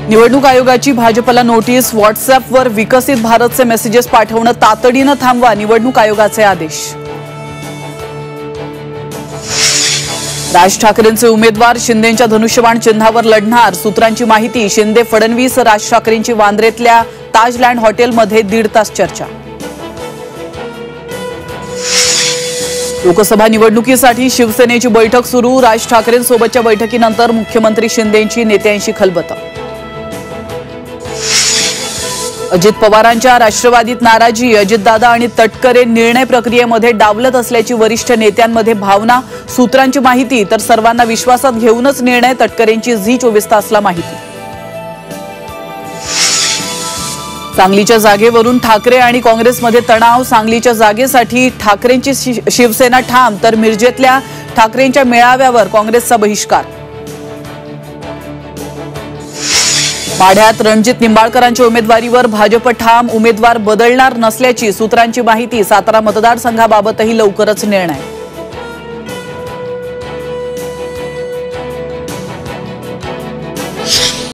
निवडणूक आयोगाची भाजपला नोटीस। व्हॉट्सअॅपवर विकसित भारतचे मेसेजेस पाठवणं तातडीनं थांबवा, निवडणूक आयोगाचे आदेश। राज ठाकरेंचे उमेदवार शिंदेंच्या धनुष्यबाण चिन्हावर लढणार। सूत्रांची माहिती, शिंदे फडणवीस राज ठाकरेंची वांद्रेतल्या ताजलँड हॉटेलमध्ये 1.5 तास चर्चा। लोकसभा निवडणुकीसाठी शिवसेनेची बैठक सुरू। राज ठाकरेंसोबतच्या बैठकीनंतर मुख्यमंत्री शिंदेंची नेत्यांशी खलबतं। अजित पवारांच्या राष्ट्रवादीत नाराजी। अजितदादा आणि तटकरे निर्णय प्रक्रियेमध्ये डावलत असल्याची वरिष्ठ नेत्यांमध्ये भावना। सूत्रांची माहिती, तर सर्वांना विश्वासात घेऊनच निर्णय। तटकरेंची झी 24 तासला माहिती। सांगलीच्या जागेवरून ठाकरे आणि काँग्रेसमध्ये तणाव। सांगलीच्या जागेसाठी ठाकरेंची शिवसेना ठाम, तर मिरजेतल्या ठाकरेंच्या मेळाव्यावर काँग्रेसचा बहिष्कार। माढ्यात रणजित निंबाळकरांच्या उमेदवारीवर भाजप ठाम। उमेदवार बदलणार नसल्याची सूत्रांची माहिती। सातारा मतदारसंघाबाबतही लवकरच निर्णय।